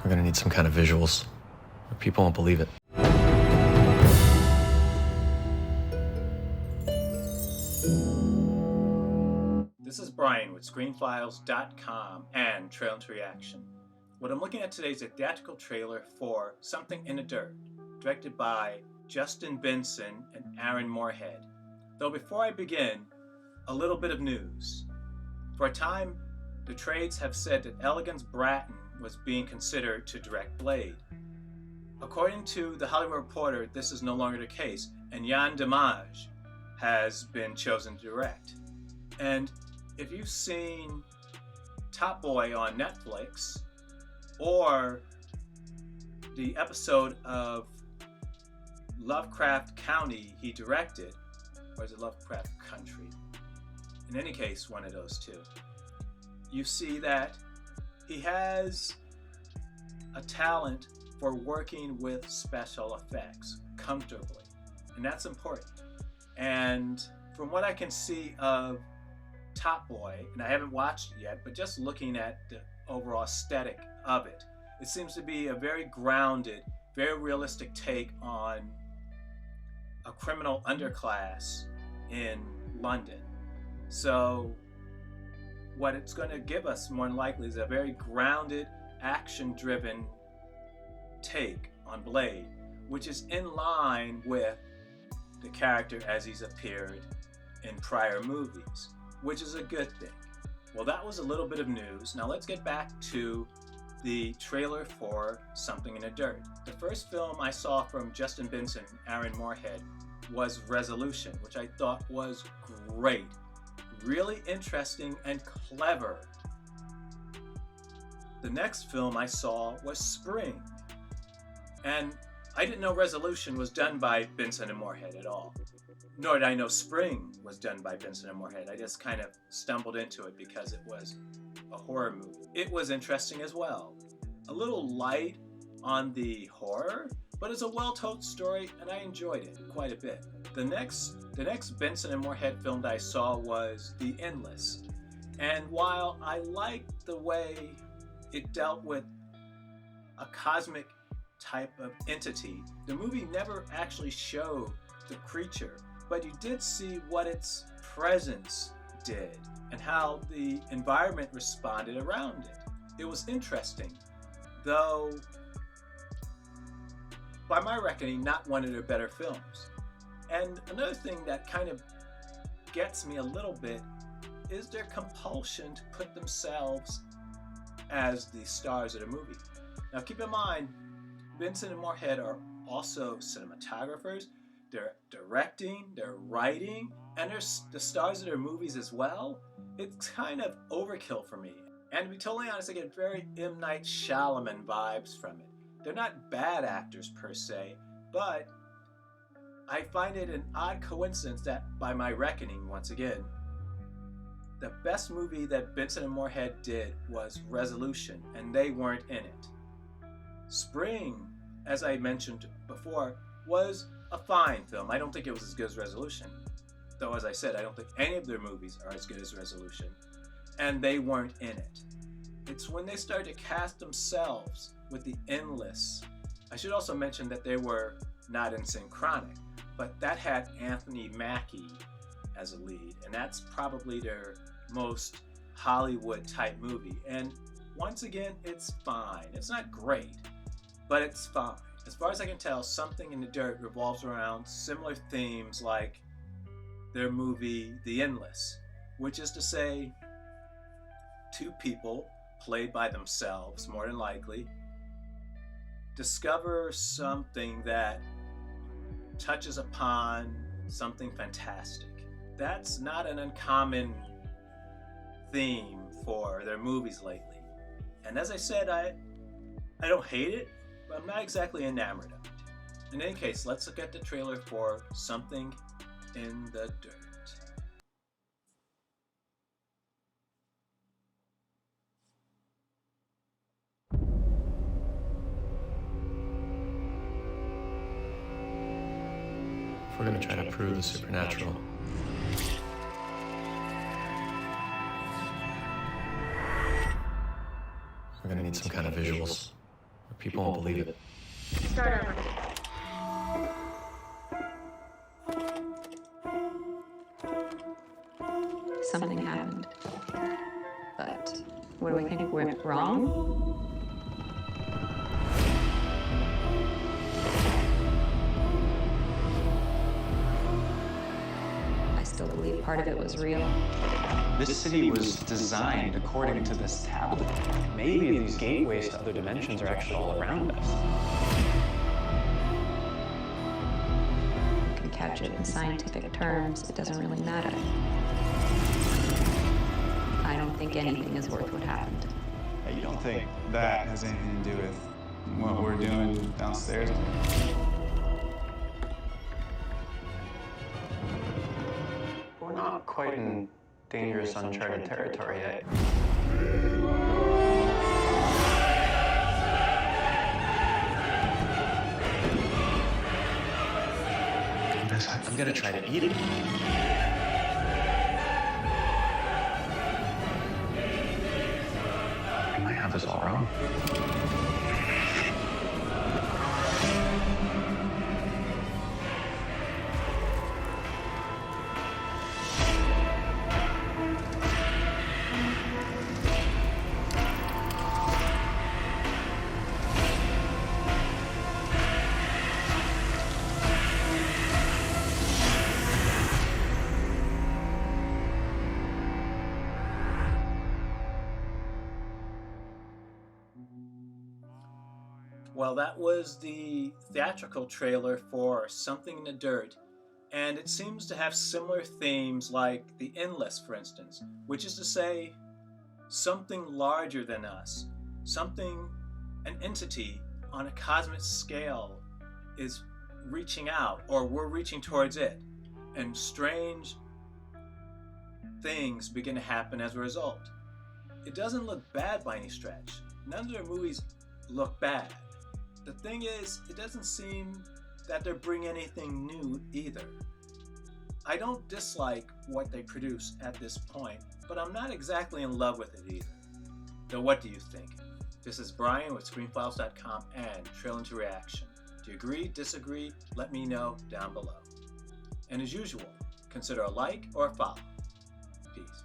We're gonna need some kind of visuals, or people won't believe it. This is Brian with ScreenFiles.com and Trailer to Reaction. What I'm looking at today is a theatrical trailer for Something in the Dirt, directed by Justin Benson and Aaron Moorhead. Though before I begin, a little bit of news. For a time, the trades have said that Elegance Bratton was being considered to direct Blade. According to The Hollywood Reporter, this is no longer the case, and Yann Demange has been chosen to direct. And if you've seen Top Boy on Netflix, or the episode of Lovecraft County he directed, or is it Lovecraft Country? In any case, one of those two. You see that he has a talent for working with special effects comfortably, and that's important. And from what I can see of Top Boy, and I haven't watched it yet, but just looking at the overall aesthetic of it, it seems to be a very grounded, very realistic take on a criminal underclass in London. So what it's going to give us more than likely is a very grounded, action-driven take on Blade, which is in line with the character as he's appeared in prior movies, which is a good thing. Well, that was a little bit of news. Now let's get back to the trailer for Something in the Dirt. The first film I saw from Justin Benson and Aaron Moorhead was Resolution, which I thought was great. Really interesting and clever. The next film I saw was Spring, and I didn't know Resolution was done by Benson and Moorhead at all, nor did I know Spring was done by Benson and Moorhead. I just kind of stumbled into it because it was a horror movie. It was interesting as well. A little light on the horror, but it's a well-told story, and I enjoyed it quite a bit. The next Benson and Moorhead film that I saw was The Endless. And while I liked the way it dealt with a cosmic type of entity, the movie never actually showed the creature, but you did see what its presence did and how the environment responded around it. It was interesting, though by my reckoning, not one of their better films. And another thing that kind of gets me a little bit is their compulsion to put themselves as the stars of the movie. Now keep in mind, Benson and Moorhead are also cinematographers, they're directing, they're writing, and they're the stars of their movies as well. It's kind of overkill for me. And to be totally honest, I get very M. Night Shyamalan vibes from it. They're not bad actors per se, but I find it an odd coincidence that, by my reckoning, once again, the best movie that Benson and Moorhead did was Resolution, and they weren't in it. Spring, as I mentioned before, was a fine film. I don't think it was as good as Resolution, though as I said, I don't think any of their movies are as good as Resolution, and they weren't in it. It's when they started to cast themselves with The Endless. I should also mention that they were not in Synchronic, but that had Anthony Mackie as a lead, and that's probably their most Hollywood type movie. And once again, it's fine. It's not great, but it's fine. As far as I can tell, Something in the Dirt revolves around similar themes like their movie The Endless, which is to say, two people played by themselves, more than likely, discover something that touches upon something fantastic. That's not an uncommon theme for their movies lately. And as I said, I don't hate it, but I'm not exactly enamored of it. In any case, let's look at the trailer for Something in the Dirt. If we're gonna try to prove the supernatural, we're gonna need some kind of visuals, People won't believe it. Start over. Something happened. But what do we think went wrong? I still believe part of it was real. This city was designed according to this tablet. Maybe these gateways to other dimensions are actually all around us. You can catch it in scientific terms, it doesn't really matter. I don't think anything is worth what happened. You don't think that has anything to do with what we're doing downstairs? We're not quite in dangerous, uncharted territory yet. I'm gonna try to eat it. I might have this all wrong. Well, that was the theatrical trailer for Something in the Dirt, and it seems to have similar themes like the Endless, for instance, which is to say, something larger than us, something, an entity on a cosmic scale is reaching out, or we're reaching towards it, and strange things begin to happen as a result. It doesn't look bad by any stretch. None of their movies look bad. The thing is, it doesn't seem that they're bringing anything new either. I don't dislike what they produce at this point, but I'm not exactly in love with it either. So what do you think? This is Brian with ScreenFiles.com and Trail into Reaction. Do you agree, disagree? Let me know down below. And as usual, consider a like or a follow. Peace.